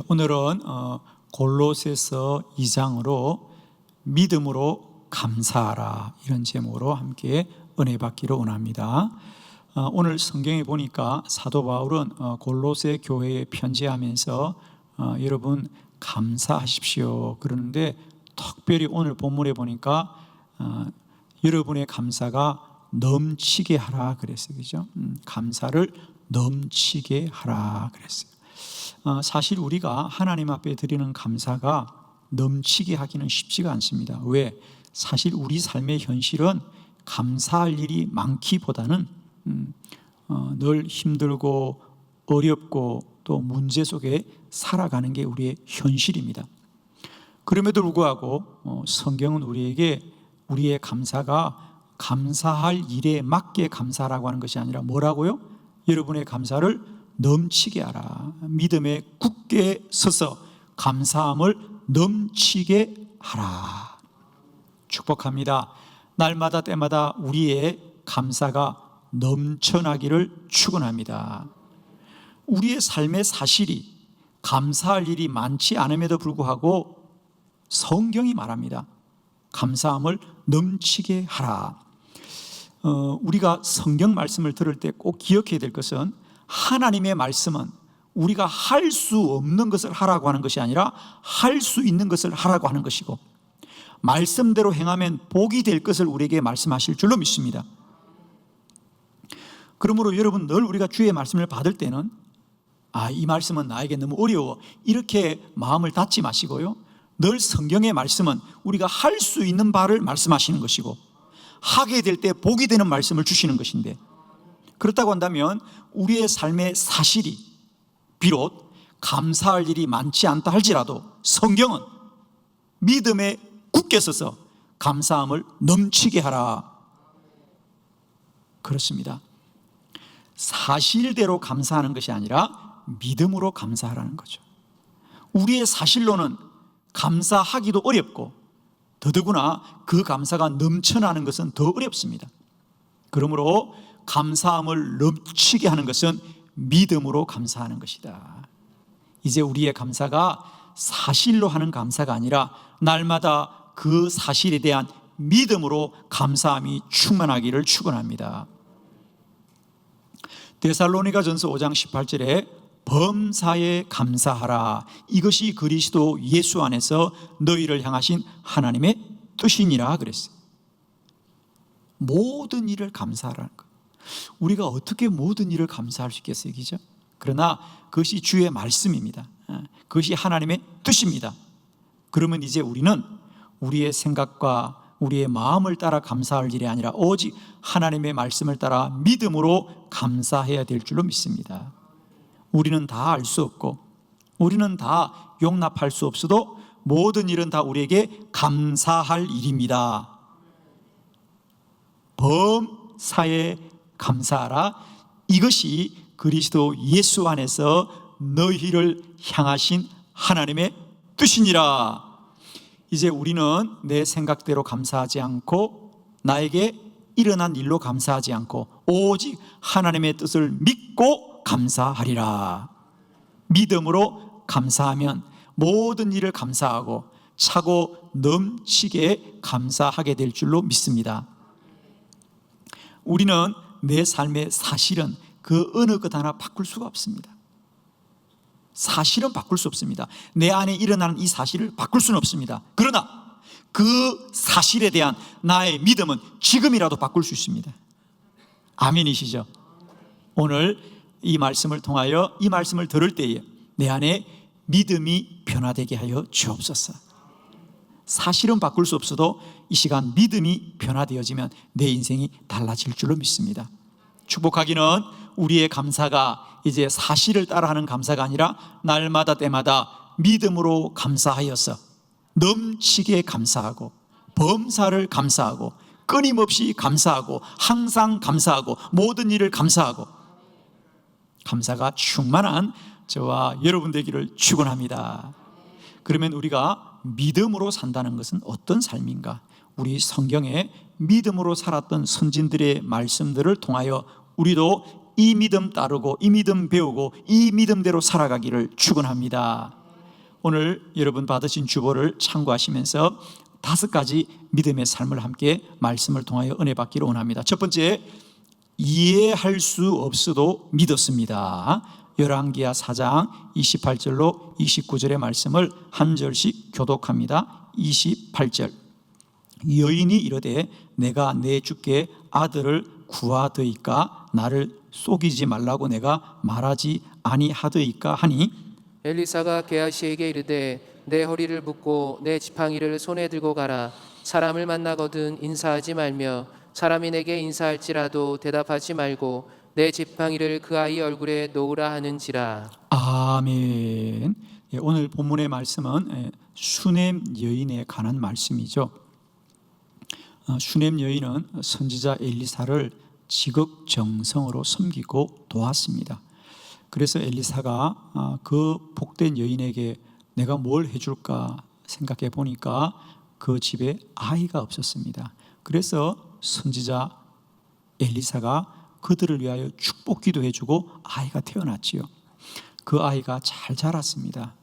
오늘은 골로새서 2장으로 믿음으로 감사하라 이런 제목으로 함께 은혜 받기를 원합니다. 오늘 성경에 보니까 사도 바울은 골로새 교회에 편지하면서 여러분 감사하십시오 그러는데, 특별히 오늘 본문에 보니까 여러분의 감사가 넘치게 하라 그랬어요. 그죠? 감사를 넘치게 하라 그랬어요. 사실 우리가 하나님 앞에 드리는 감사가 넘치게 하기는 쉽지가 않습니다. 왜? 사실 우리 삶의 현실은 감사할 일이 많기보다는 늘 힘들고 어렵고 또 문제 속에 살아가는 게 우리의 현실입니다. 그럼에도 불구하고 성경은 우리에게 우리의 감사가 감사할 일에 맞게 감사라고 하는 것이 아니라 뭐라고요? 여러분의 감사를 넘치게 하라. 믿음에 굳게 서서 감사함을 넘치게 하라. 축복합니다. 날마다 때마다 우리의 감사가 넘쳐나기를 축원합니다. 우리의 삶의 사실이 감사할 일이 많지 않음에도 불구하고 성경이 말합니다. 감사함을 넘치게 하라. 우리가 성경 말씀을 들을 때 꼭 기억해야 될 것은, 하나님의 말씀은 우리가 할 수 없는 것을 하라고 하는 것이 아니라 할 수 있는 것을 하라고 하는 것이고, 말씀대로 행하면 복이 될 것을 우리에게 말씀하실 줄로 믿습니다. 그러므로 여러분, 늘 우리가 주의 말씀을 받을 때는 이 말씀은 나에게 너무 어려워 이렇게 마음을 닫지 마시고요, 늘 성경의 말씀은 우리가 할 수 있는 바를 말씀하시는 것이고 하게 될 때 복이 되는 말씀을 주시는 것인데, 그렇다고 한다면 우리의 삶의 사실이 비록 감사할 일이 많지 않다 할지라도 성경은 믿음에 굳게 서서 감사함을 넘치게 하라. 그렇습니다. 사실대로 감사하는 것이 아니라 믿음으로 감사하라는 거죠. 우리의 사실로는 감사하기도 어렵고 더더구나 그 감사가 넘쳐나는 것은 더 어렵습니다. 그러므로 감사함을 넘치게 하는 것은 믿음으로 감사하는 것이다. 이제 우리의 감사가 사실로 하는 감사가 아니라 날마다 그 사실에 대한 믿음으로 감사함이 충만하기를 축원합니다. 데살로니가전서 5장 18절에 범사에 감사하라. 이것이 그리스도 예수 안에서 너희를 향하신 하나님의 뜻이니라 그랬어요. 모든 일을 감사하라는 것. 우리가 어떻게 모든 일을 감사할 수 있겠어요? 그죠? 그러나 그것이 주의 말씀입니다. 그것이 하나님의 뜻입니다. 그러면 이제 우리는 우리의 생각과 우리의 마음을 따라 감사할 일이 아니라 오직 하나님의 말씀을 따라 믿음으로 감사해야 될 줄로 믿습니다. 우리는 다 알 수 없고 우리는 다 용납할 수 없어도 모든 일은 다 우리에게 감사할 일입니다. 범사에 감사하라. 이것이 그리스도 예수 안에서 너희를 향하신 하나님의 뜻이니라. 이제 우리는 내 생각대로 감사하지 않고 나에게 일어난 일로 감사하지 않고 오직 하나님의 뜻을 믿고 감사하리라. 믿음으로 감사하면 모든 일을 감사하고 차고 넘치게 감사하게 될 줄로 믿습니다. 우리는 내 삶의 사실은 그 어느 것 하나 바꿀 수가 없습니다. 사실은 바꿀 수 없습니다. 내 안에 일어나는 이 사실을 바꿀 수는 없습니다. 그러나 그 사실에 대한 나의 믿음은 지금이라도 바꿀 수 있습니다. 아멘이시죠? 오늘 이 말씀을 통하여 이 말씀을 들을 때에 내 안에 믿음이 변화되게 하여 주옵소서. 사실은 바꿀 수 없어도 이 시간 믿음이 변화되어지면 내 인생이 달라질 줄로 믿습니다. 축복하기는 우리의 감사가 이제 사실을 따라하는 감사가 아니라 날마다 때마다 믿음으로 감사하여서 넘치게 감사하고 범사를 감사하고 끊임없이 감사하고 항상 감사하고 모든 일을 감사하고 감사가 충만한 저와 여러분 되기를 축원합니다. 그러면 우리가 믿음으로 산다는 것은 어떤 삶인가? 우리 성경에 믿음으로 살았던 선진들의 말씀들을 통하여 우리도 이 믿음 따르고 이 믿음 배우고 이 믿음대로 살아가기를 축원합니다. 오늘 여러분 받으신 주보를 참고하시면서 5가지 믿음의 삶을 함께 말씀을 통하여 은혜 받기를 원합니다. 첫 번째, 이해할 수 없어도 믿었습니다. 열왕기하 4장 28절로 29절의 말씀을 한 절씩 교독합니다. 28절, 여인이 이르되 내가 내 주께 아들을 구하더이까 나를 속이지 말라고 내가 말하지 아니하더이까 하니 엘리사가 게하시에게 이르되 내 허리를 묶고 내 지팡이를 손에 들고 가라. 사람을 만나거든 인사하지 말며 사람이 내게 인사할지라도 대답하지 말고 내 지팡이를 그 아이 얼굴에 놓으라 하는지라. 아멘. 오늘 본문의 말씀은 슈넴 여인에 관한 말씀이죠. 슈넴 여인은 선지자 엘리사를 지극정성으로 섬기고 도왔습니다. 그래서 엘리사가 그 복된 여인에게 내가 뭘 해줄까 생각해 보니까 그 집에 아이가 없었습니다. 그래서 선지자 엘리사가 그들을 위하여 축복 기도해주고 아이가 태어났지요. 그 아이가 잘 자랐습니다.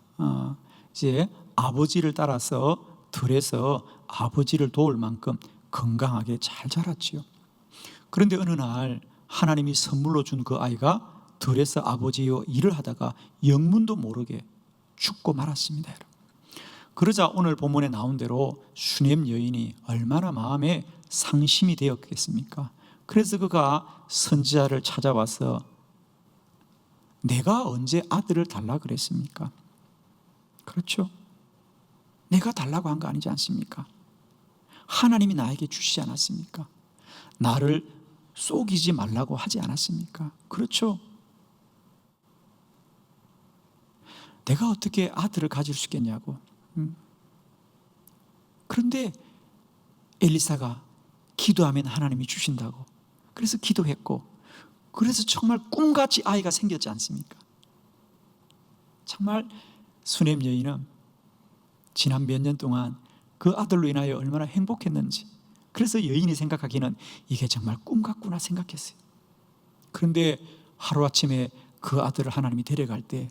이제 아버지를 따라서 들에서 아버지를 도울 만큼 건강하게 잘 자랐지요. 그런데 어느 날 하나님이 선물로 준 그 아이가 들에서 아버지와 일을 하다가 영문도 모르게 죽고 말았습니다. 그러자 오늘 본문에 나온 대로 슈넴 여인이 얼마나 마음에 상심이 되었겠습니까? 그래서 그가 선지자를 찾아와서 내가 언제 아들을 달라 그랬습니까? 그렇죠? 내가 달라고 한 거 아니지 않습니까? 하나님이 나에게 주시지 않았습니까? 나를 속이지 말라고 하지 않았습니까? 그렇죠? 내가 어떻게 아들을 가질 수 있겠냐고. 그런데 엘리사가 기도하면 하나님이 주신다고. 그래서 기도했고, 그래서 정말 꿈같이 아이가 생겼지 않습니까? 정말 슈넴 여인은 지난 몇 년 동안 그 아들로 인하여 얼마나 행복했는지, 그래서 여인이 생각하기는 이게 정말 꿈 같구나 생각했어요. 그런데 하루아침에 그 아들을 하나님이 데려갈 때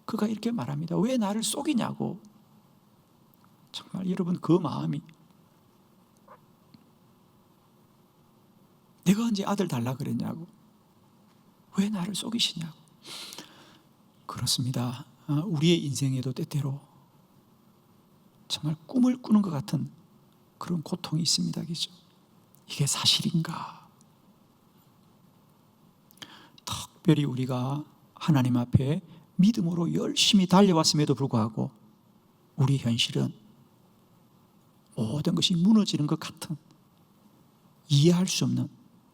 그가 이렇게 말합니다. 왜 나를 속이냐고. 정말 여러분 그 마음이, 내가 언제 아들 달라 그랬냐고, 왜 나를 속이시냐고. 그렇습니다. 우리의 인생에도 때때로 정말 꿈을 꾸는 것 같은 그런 고통이 있습니다. 그죠? 이게 사실인가? 특별히 우리가 하나님 앞에 믿음으로 열심히 달려왔음에도 불구하고 우리 현실은 모든 것이 무너지는 것 같은, 이해할 수 없는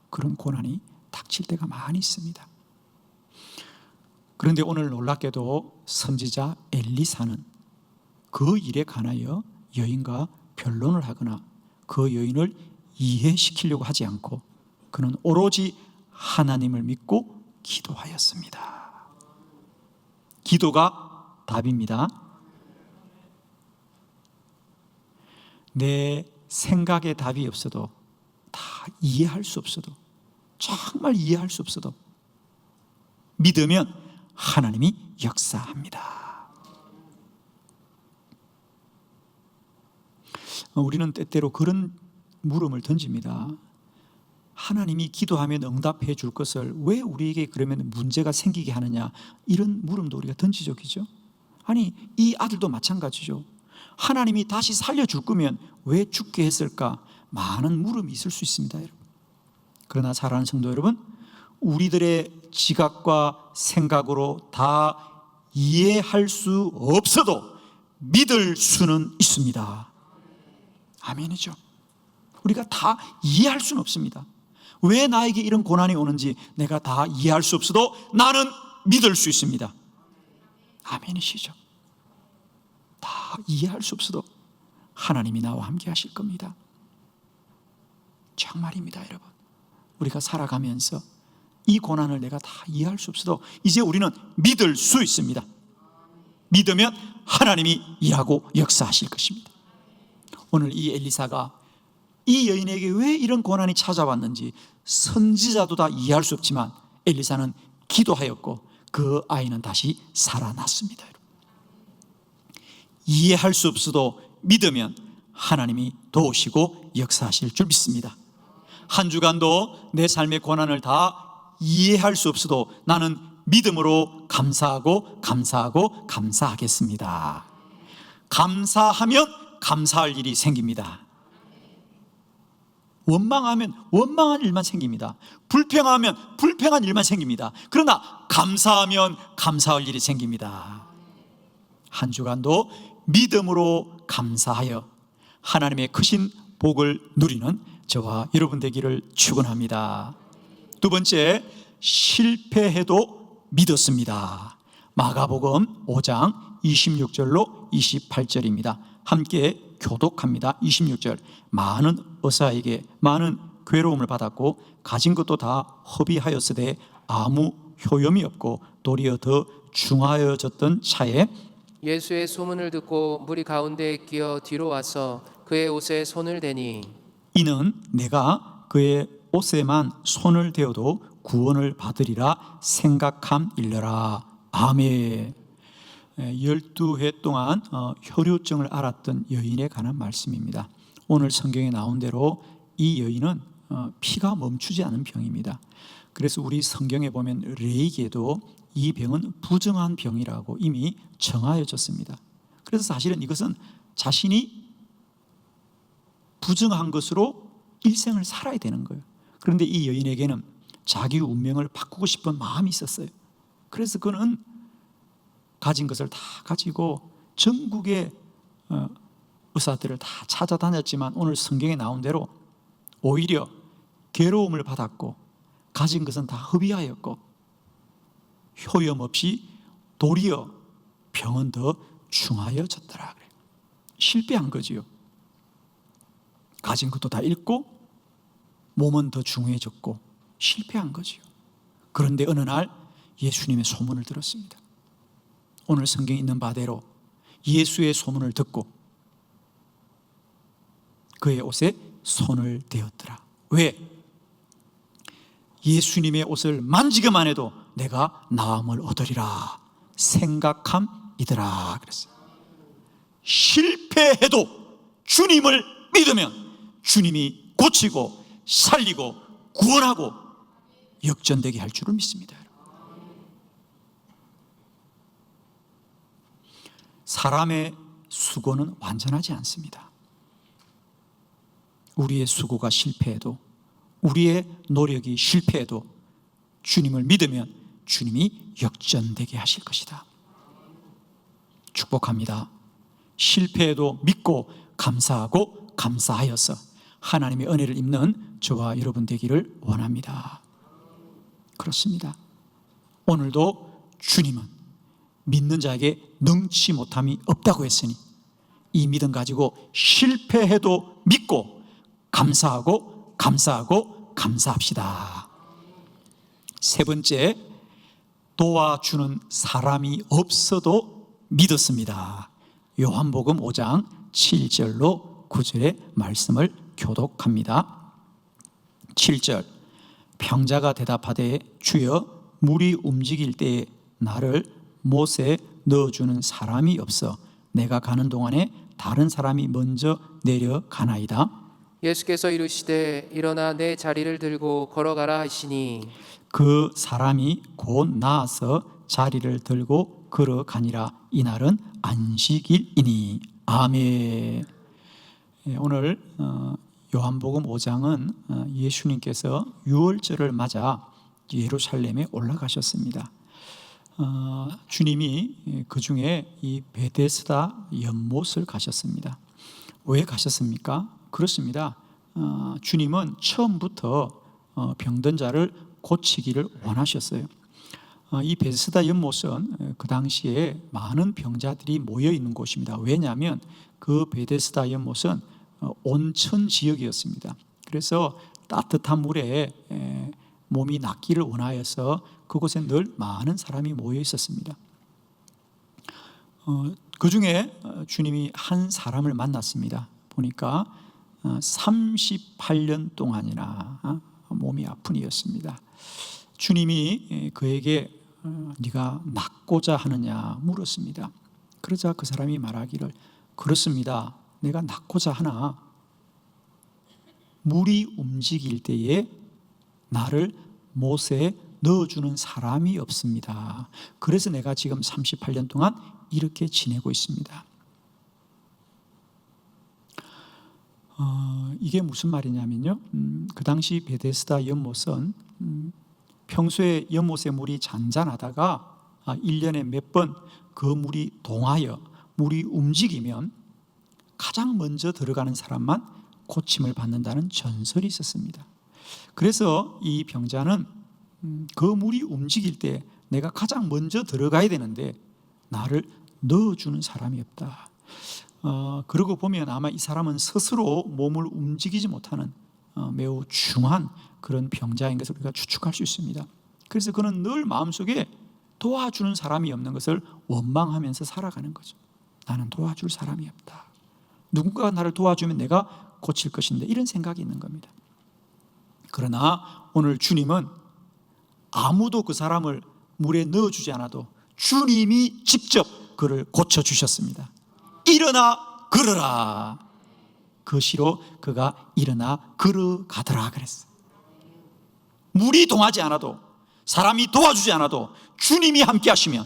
그런 고난이 닥칠 때가 많이 있습니다. 그런데 오늘 놀랍게도 선지자 엘리사는 그 일에 관하여 여인과 변론을 하거나 그 여인을 이해시키려고 하지 않고 그는 오로지 하나님을 믿고 기도하였습니다. 기도가 답입니다. 내 생각에 답이 없어도, 다 이해할 수 없어도, 정말 이해할 수 없어도 믿으면 하나님이 역사합니다. 우리는 때때로 그런 물음을 던집니다. 하나님이 기도하면 응답해 줄 것을 왜 우리에게 그러면 문제가 생기게 하느냐, 이런 물음도 우리가 던지죠. 그죠? 아니, 이 아들도 마찬가지죠. 하나님이 다시 살려줄 거면 왜 죽게 했을까? 많은 물음이 있을 수 있습니다, 여러분. 그러나 사랑하는 성도 여러분, 우리들의 지각과 생각으로 다 이해할 수 없어도 믿을 수는 있습니다. 아멘이죠. 우리가 다 이해할 수는 없습니다. 왜 나에게 이런 고난이 오는지 내가 다 이해할 수 없어도 나는 믿을 수 있습니다. 아멘이시죠. 다 이해할 수 없어도 하나님이 나와 함께 하실 겁니다. 정말입니다, 여러분. 우리가 살아가면서 이 고난을 내가 다 이해할 수 없어도 이제 우리는 믿을 수 있습니다. 믿으면 하나님이 일하고 역사하실 것입니다. 오늘 이 엘리사가 이 여인에게 왜 이런 고난이 찾아왔는지 선지자도 다 이해할 수 없지만 엘리사는 기도하였고 그 아이는 다시 살아났습니다. 이해할 수 없어도 믿으면 하나님이 도우시고 역사하실 줄 믿습니다. 한 주간도 내 삶의 고난을 다 이해할 수 없어도 나는 믿음으로 감사하고 감사하고 감사하겠습니다. 감사하면 감사할 일이 생깁니다. 원망하면 원망한 일만 생깁니다. 불평하면 불평한 일만 생깁니다. 그러나 감사하면 감사할 일이 생깁니다. 한 주간도 믿음으로 감사하여 하나님의 크신 복을 누리는 저와 여러분 되기를 축원합니다. 두 번째, 실패해도 믿었습니다. 마가복음 5장 26절로 28절입니다. 함께 교독합니다. 26절. 많은 의사에게 많은 괴로움을 받았고 가진 것도 다 허비하였으되 아무 효염이 없고 도리어 더 중하여졌던 차에 예수의 소문을 듣고 무리 가운데에 끼어 뒤로 와서 그의 옷에 손을 대니 이는 내가 그의 옷에만 손을 대어도 구원을 받으리라 생각함일러라. 아멘. 12해 동안 혈류증을 앓았던 여인에 관한 말씀입니다. 오늘 성경에 나온 대로 이 여인은 피가 멈추지 않은 병입니다. 그래서 우리 성경에 보면 레이기에도 이 병은 부정한 병이라고 이미 정하여졌습니다. 그래서 사실은 이것은 자신이 부정한 것으로 일생을 살아야 되는 거예요. 그런데 이 여인에게는 자기 운명을 바꾸고 싶은 마음이 있었어요. 그래서 그는 가진 것을 다 가지고 전국의 의사들을 다 찾아다녔지만 오늘 성경에 나온 대로 오히려 괴로움을 받았고 가진 것은 다 허비하였고 효염 없이 도리어 병은 더 중하여졌더라 그래요. 실패한 거지요. 가진 것도 다 잃고 몸은 더 중해졌고 실패한 거지요. 그런데 어느 날 예수님의 소문을 들었습니다. 오늘 성경에 있는 바대로 예수의 소문을 듣고 그의 옷에 손을 대었더라. 왜? 예수님의 옷을 만지기만 해도 내가 나음을 얻으리라 생각함이더라 그랬어요. 실패해도 주님을 믿으면 주님이 고치고 살리고 구원하고 역전되게 할 줄을 믿습니다. 사람의 수고는 완전하지 않습니다. 우리의 수고가 실패해도 우리의 노력이 실패해도 주님을 믿으면 주님이 역전되게 하실 것이다. 축복합니다. 실패해도 믿고 감사하고 감사하여서 하나님의 은혜를 입는 저와 여러분 되기를 원합니다. 그렇습니다. 오늘도 주님은 믿는 자에게 능치 못함이 없다고 했으니 이 믿음 가지고 실패해도 믿고 감사하고 감사하고 감사합시다. 세 번째, 도와주는 사람이 없어도 믿었습니다. 요한복음 5장 7절로 9절의 말씀을 교독합니다. 7절. 병자가 대답하되 주여 물이 움직일 때에 나를 못에 넣어주는 사람이 없어 내가 가는 동안에 다른 사람이 먼저 내려가나이다. 예수께서 이르시되 일어나 내 자리를 들고 걸어가라 하시니 그 사람이 곧 나아서 자리를 들고 걸어가니라. 이날은 안식일이니. 아멘. 오늘 요한복음 5장은 예수님께서 유월절을 맞아 예루살렘에 올라가셨습니다. 주님이 그 중에 이 베데스다 연못을 가셨습니다. 왜 가셨습니까? 그렇습니다. 주님은 처음부터 병든 자를 고치기를 원하셨어요. 이 베데스다 연못은 그 당시에 많은 병자들이 모여 있는 곳입니다. 왜냐하면 그 베데스다 연못은 온천 지역이었습니다. 그래서 따뜻한 물에 몸이 낫기를 원하여서 그곳에 늘 많은 사람이 모여 있었습니다. 그 중에 주님이 한 사람을 만났습니다. 보니까 38년 동안이나 몸이 아픈 이였습니다. 주님이 그에게 네가 낫고자 하느냐 물었습니다. 그러자 그 사람이 말하기를 그렇습니다. 내가 낫고자 하나 물이 움직일 때에 나를 못에 넣어주는 사람이 없습니다. 그래서 내가 지금 38년 동안 이렇게 지내고 있습니다. 이게 무슨 말이냐면요, 그 당시 베데스다 연못은 평소에 연못의 물이 잔잔하다가 1년에 몇 번 그 물이 동하여 물이 움직이면 가장 먼저 들어가는 사람만 고침을 받는다는 전설이 있었습니다. 그래서 이 병자는 그 물이 움직일 때 내가 가장 먼저 들어가야 되는데 나를 넣어주는 사람이 없다. 그러고 보면 아마 이 사람은 스스로 몸을 움직이지 못하는 매우 중한 그런 병자인 것을 우리가 추측할 수 있습니다. 그래서 그는 늘 마음속에 도와주는 사람이 없는 것을 원망하면서 살아가는 거죠. 나는 도와줄 사람이 없다. 누군가가 나를 도와주면 내가 고칠 것인데, 이런 생각이 있는 겁니다. 그러나 오늘 주님은 아무도 그 사람을 물에 넣어주지 않아도 주님이 직접 그를 고쳐주셨습니다. 일어나 걸어라. 그 시로 그가 일어나 걸어가더라 그랬어요. 물이 동하지 않아도, 사람이 도와주지 않아도 주님이 함께 하시면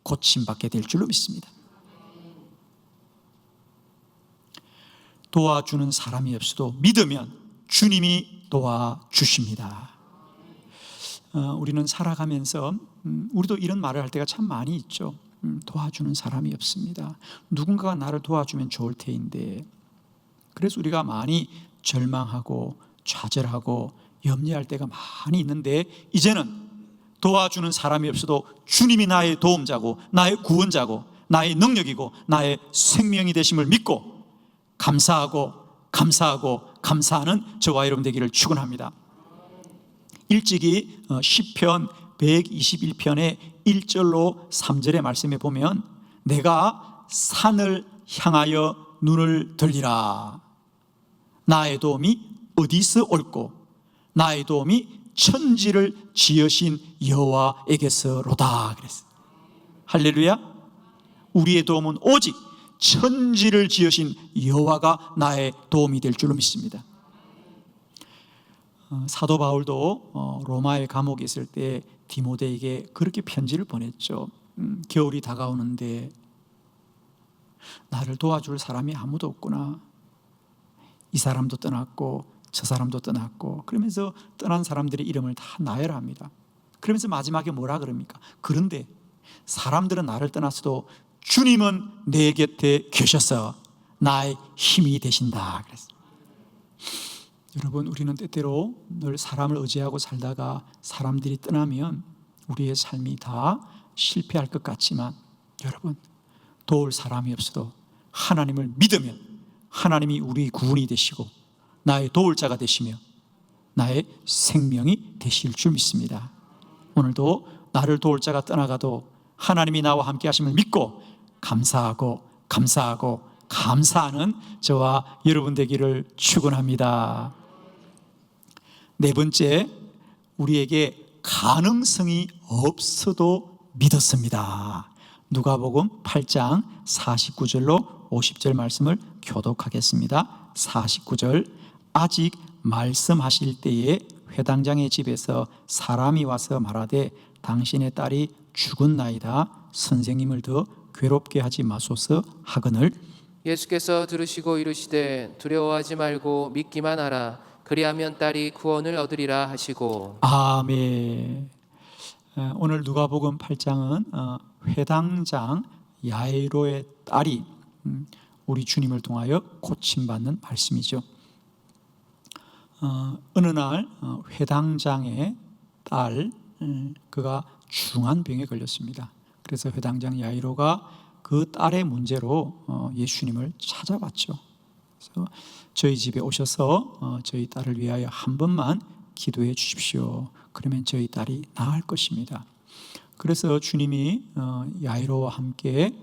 고침받게 될 줄로 믿습니다. 도와주는 사람이 없어도 믿으면 주님이 도와주십니다. 우리는 살아가면서 우리도 이런 말을 할 때가 참 많이 있죠. 도와주는 사람이 없습니다. 누군가가 나를 도와주면 좋을 테인데. 그래서 우리가 많이 절망하고 좌절하고 염려할 때가 많이 있는데, 이제는 도와주는 사람이 없어도 주님이 나의 도움자고 나의 구원자고 나의 능력이고 나의 생명이 되심을 믿고 감사하고 감사하는 저와 여러분 되기를 축원합니다. 일찍이 시편 121편의 1절로 3절의 말씀에 보면 내가 산을 향하여 눈을 들리라. 나의 도움이 어디서 올꼬? 나의 도움이 천지를 지으신 여호와에게서로다 그랬어요. 할렐루야. 우리의 도움은 오직 천지를 지으신 여호와가 나의 도움이 될 줄로 믿습니다. 사도 바울도 로마의 감옥에 있을 때 디모데에게 그렇게 편지를 보냈죠. 겨울이 다가오는데 나를 도와줄 사람이 아무도 없구나. 이 사람도 떠났고 저 사람도 떠났고, 그러면서 떠난 사람들의 이름을 다 나열합니다. 그러면서 마지막에 뭐라 그럽니까? 그런데 사람들은 나를 떠났어도 주님은 내 곁에 계셔서 나의 힘이 되신다 그랬어요. 여러분, 우리는 때때로 늘 사람을 의지하고 살다가 사람들이 떠나면 우리의 삶이 다 실패할 것 같지만, 여러분, 도울 사람이 없어도 하나님을 믿으면 하나님이 우리 구원이 되시고 나의 도울 자가 되시며 나의 생명이 되실 줄 믿습니다. 오늘도 나를 도울 자가 떠나가도 하나님이 나와 함께 하심을 믿고 감사하고 감사하는 저와 여러분 되기를 축원합니다. 네 번째, 우리에게 가능성이 없어도 믿었습니다. 누가복음 8장 49절로 50절 말씀을 교독하겠습니다. 49절, 아직 말씀하실 때에 회당장의 집에서 사람이 와서 말하되 당신의 딸이 죽었나이다. 선생님을 더 괴롭게 하지 마소서 하거늘. 예수께서 들으시고 이르시되 두려워하지 말고 믿기만 하라. 그리하면 딸이 구원을 얻으리라 하시고. 아멘. 오늘 누가복음 8장은 회당장 야이로의 딸이 우리 주님을 통하여 고침받는 말씀이죠. 어느 날 회당장의 딸, 그가 중한 병에 걸렸습니다. 그래서 회당장 야이로가 그 딸의 문제로 예수님을 찾아왔죠. 그래서 저희 집에 오셔서 저희 딸을 위하여 한 번만 기도해 주십시오. 그러면 저희 딸이 나을 것입니다. 그래서 주님이 야이로와 함께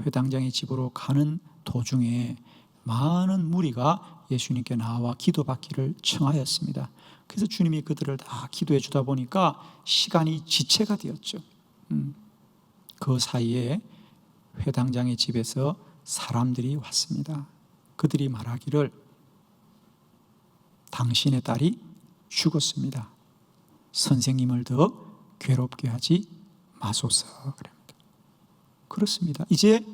회당장의 집으로 가는 도중에 많은 무리가 예수님께 나와 기도받기를 청하였습니다. 그래서 주님이 그들을 다 기도해 주다 보니까 시간이 지체가 되었죠. 그 사이에 회당장의 집에서 사람들이 왔습니다. 그들이 말하기를 당신의 딸이 죽었습니다. 선생님을 더 괴롭게 하지 마소서. 그렇습니다. 이제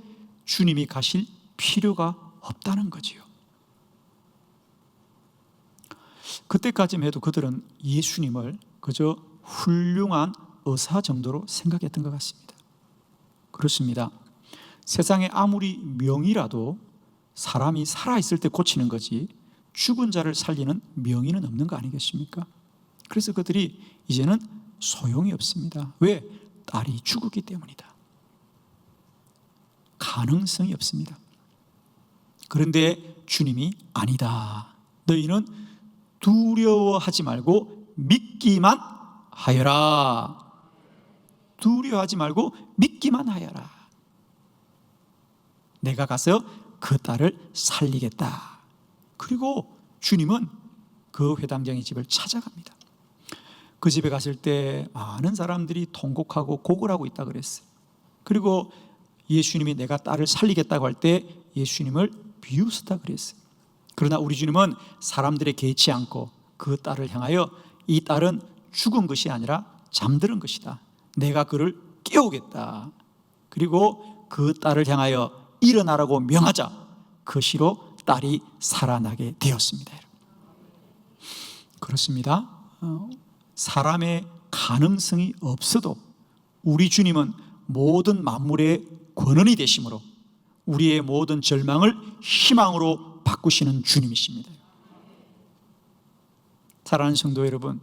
주님이 가실 필요가 없다는 거지요. 그때까지만 해도 그들은 예수님을 그저 훌륭한 의사 정도로 생각했던 것 같습니다. 그렇습니다. 세상에 아무리 명의라도 사람이 살아있을 때 고치는 거지 죽은 자를 살리는 명의는 없는 거 아니겠습니까? 그래서 그들이 이제는 소용이 없습니다. 왜? 딸이 죽었기 때문이다. 가능성이 없습니다. 그런데 주님이 아니다. 너희는 두려워하지 말고 믿기만 하여라. 두려워하지 말고 믿기만 하여라. 내가 가서 그 딸을 살리겠다. 그리고 주님은 그 회당장의 집을 찾아갑니다. 그 집에 갔을 때 많은 사람들이 통곡하고 고걸하고 있다 그랬어요. 그리고 예수님이 내가 딸을 살리겠다고 할 때 예수님을 비웃었다 그랬어요. 그러나 우리 주님은 사람들에 개의치 않고 그 딸을 향하여 이 딸은 죽은 것이 아니라 잠드는 것이다. 내가 그를 깨우겠다. 그리고 그 딸을 향하여 일어나라고 명하자. 그 시로 딸이 살아나게 되었습니다. 그렇습니다. 사람의 가능성이 없어도 우리 주님은 모든 만물의 권원이 되심으로 우리의 모든 절망을 희망으로 바꾸시는 주님이십니다. 사랑하는 성도 여러분,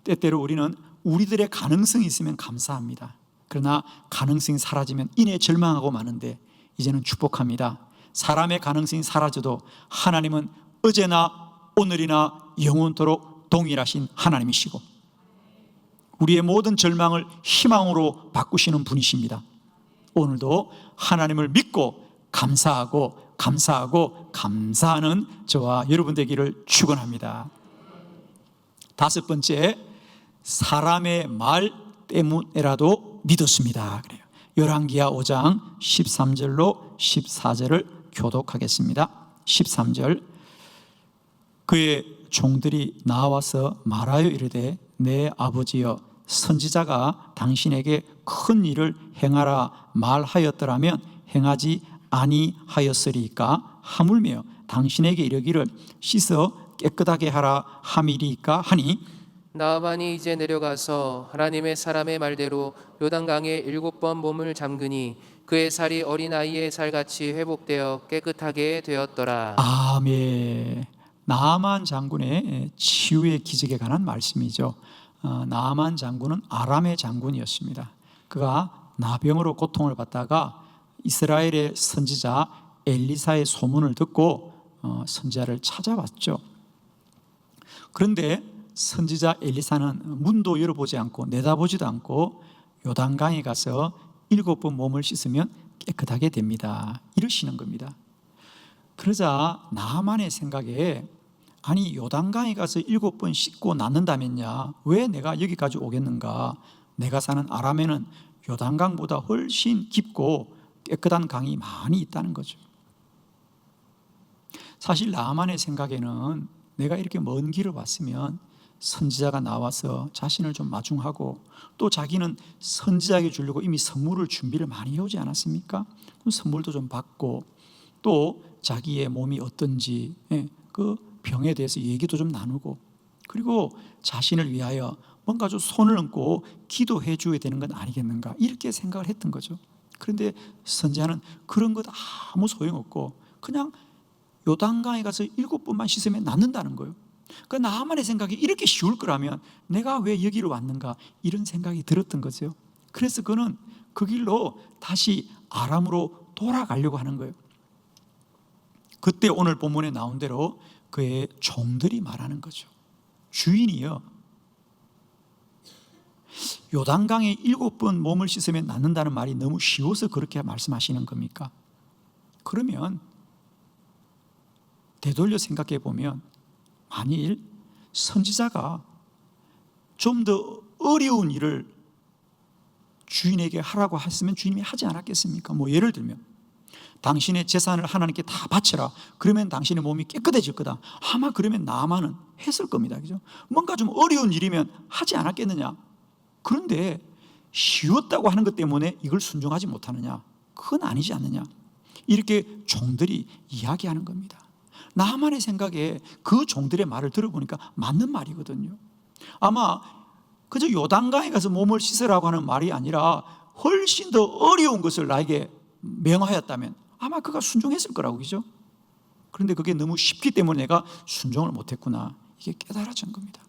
때때로 우리는 우리들의 가능성이 있으면 감사합니다. 그러나 가능성이 사라지면 이내 절망하고 마는데 이제는 축복합니다. 사람의 가능성이 사라져도 하나님은 어제나 오늘이나 영원토록 동일하신 하나님이시고 우리의 모든 절망을 희망으로 바꾸시는 분이십니다. 오늘도 하나님을 믿고 감사하고 감사하는 저와 여러분 되기를 축원합니다. 다섯 번째, 사람의 말 때문에라도 믿었습니다. 그래요. 열왕기하 5장 13절로 14절을 교독하겠습니다. 13절, 그의 종들이 나와서 말하여 이르되 내 아버지여 선지자가 당신에게 큰 일을 행하라 말하였더라면 행하지 아니하였으리까 하물며 당신에게 이르기를 씻어 깨끗하게 하라 함이리까 하니 나아만이 이제 내려가서 하나님의 사람의 말대로 요단강에 7번 몸을 잠그니 그의 살이 어린아이의 살같이 회복되어 깨끗하게 되었더라. 아멘. 나아만 장군의 치유의 기적에 관한 말씀이죠. 나아만 장군은 아람의 장군이었습니다. 그가 나병으로 고통을 받다가 이스라엘의 선지자 엘리사의 소문을 듣고 선지자를 찾아왔죠. 그런데 선지자 엘리사는 문도 열어보지 않고 내다보지도 않고 요단강에 가서 7번 몸을 씻으면 깨끗하게 됩니다. 이러시는 겁니다. 그러자 나아만의 생각에 아니 요단강에 가서 7번 씻고 낫는다면야 왜 내가 여기까지 오겠는가? 내가 사는 아람에는 요단강보다 훨씬 깊고 깨끗한 강이 많이 있다는 거죠. 사실 나아만의 생각에는 내가 이렇게 먼 길을 왔으면 선지자가 나와서 자신을 좀 마중하고 또 자기는 선지자에게 주려고 이미 선물을 준비를 많이 해오지 않았습니까? 그럼 선물도 좀 받고 또 자기의 몸이 어떤지 그 병에 대해서 얘기도 좀 나누고 그리고 자신을 위하여 뭔가 좀 손을 얹고 기도해 줘야 되는 건 아니겠는가 이렇게 생각을 했던 거죠. 그런데 선지자는 그런 것 아무 소용없고 그냥 요단강에 가서 7번만 씻으면 낫는다는 거예요. 그 나아만의 생각이 이렇게 쉬울 거라면 내가 왜 여기로 왔는가 이런 생각이 들었던 거죠. 그래서 그는 그 길로 다시 아람으로 돌아가려고 하는 거예요. 그때 오늘 본문에 나온 대로 그의 종들이 말하는 거죠. 주인이요, 요단강에 7번 몸을 씻으면 낫는다는 말이 너무 쉬워서 그렇게 말씀하시는 겁니까? 그러면 되돌려 생각해 보면 만일 선지자가 좀 더 어려운 일을 주인에게 하라고 했으면 주인이 하지 않았겠습니까? 뭐 예를 들면 당신의 재산을 하나님께 다 바쳐라. 그러면 당신의 몸이 깨끗해질 거다. 아마 그러면 나만은 했을 겁니다. 그죠? 뭔가 좀 어려운 일이면 하지 않았겠느냐? 그런데 쉬웠다고 하는 것 때문에 이걸 순종하지 못하느냐? 그건 아니지 않느냐? 이렇게 종들이 이야기하는 겁니다. 나만의 생각에 그 종들의 말을 들어보니까 맞는 말이거든요. 아마 그저 요단강에 가서 몸을 씻으라고 하는 말이 아니라 훨씬 더 어려운 것을 나에게 명하였다면 아마 그가 순종했을 거라고, 그죠? 그런데 그게 너무 쉽기 때문에 내가 순종을 못했구나, 이게 깨달아진 겁니다.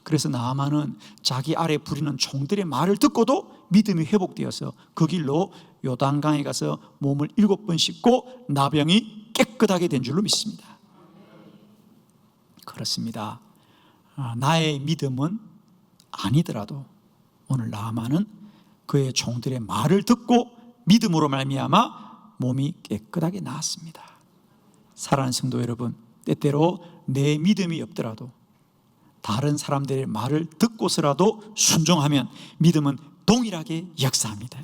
그래서 나아만은 자기 아래 부리는 종들의 말을 듣고도 믿음이 회복되어서 그 길로 요단강에 가서 몸을 7번 씻고 나병이 깨끗하게 된 줄로 믿습니다. 그렇습니다. 나의 믿음은 아니더라도 오늘 나아만은 그의 종들의 말을 듣고 믿음으로 말미암아 몸이 깨끗하게 나았습니다. 사랑하는 성도 여러분, 때때로 내 믿음이 없더라도 다른 사람들의 말을 듣고서라도 순종하면 믿음은 동일하게 역사합니다.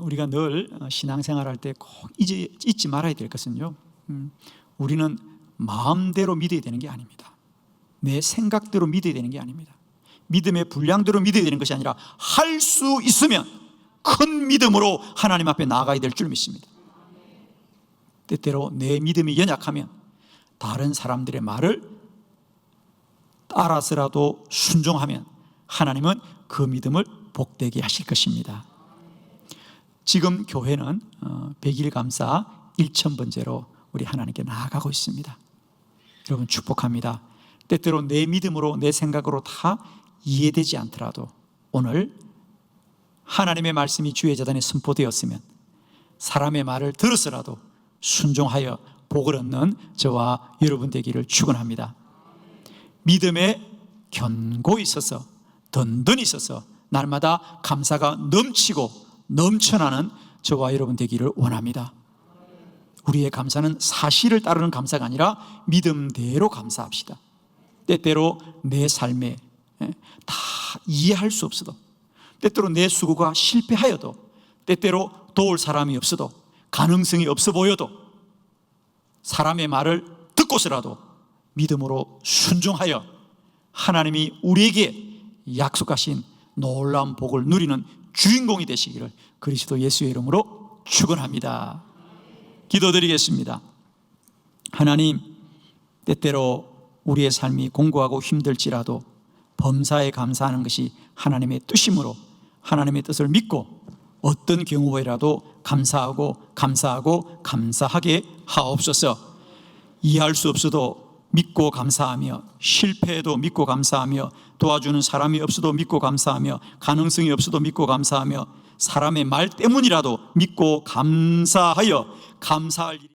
우리가 늘 신앙생활할 때 꼭 잊지 말아야 될 것은요, 우리는 마음대로 믿어야 되는 게 아닙니다. 내 생각대로 믿어야 되는 게 아닙니다. 믿음의 분량대로 믿어야 되는 것이 아니라 할 수 있으면 큰 믿음으로 하나님 앞에 나아가야 될 줄 믿습니다. 때때로 내 믿음이 연약하면 다른 사람들의 말을 따라서라도 순종하면 하나님은 그 믿음을 복되게 하실 것입니다. 지금 교회는 100일 감사 1000번째로 우리 하나님께 나아가고 있습니다. 여러분 축복합니다. 때때로 내 믿음으로 내 생각으로 다 이해되지 않더라도 오늘 하나님의 말씀이 주의 재단에 선포되었으면 사람의 말을 들어서라도 순종하여 복을 얻는 저와 여러분 되기를 축원합니다. 믿음에 견고히 있어서 든든히 있어서 날마다 감사가 넘치고 넘쳐나는 저와 여러분 되기를 원합니다. 우리의 감사는 사실을 따르는 감사가 아니라 믿음대로 감사합시다. 때때로 내 삶에 다 이해할 수 없어도, 때때로 내 수고가 실패하여도, 때때로 도울 사람이 없어도, 가능성이 없어 보여도 사람의 말을 듣고서라도 믿음으로 순종하여 하나님이 우리에게 약속하신 놀라운 복을 누리는 주인공이 되시기를 그리스도 예수의 이름으로 축원합니다. 기도드리겠습니다. 하나님, 때때로 우리의 삶이 공고하고 힘들지라도 범사에 감사하는 것이 하나님의 뜻이므로 하나님의 뜻을 믿고 어떤 경우에라도 감사하게 하옵소서. 이해할 수 없어도 믿고 감사하며, 실패해도 믿고 감사하며, 도와주는 사람이 없어도 믿고 감사하며, 가능성이 없어도 믿고 감사하며, 사람의 말 때문이라도 믿고 감사하여 감사할 일이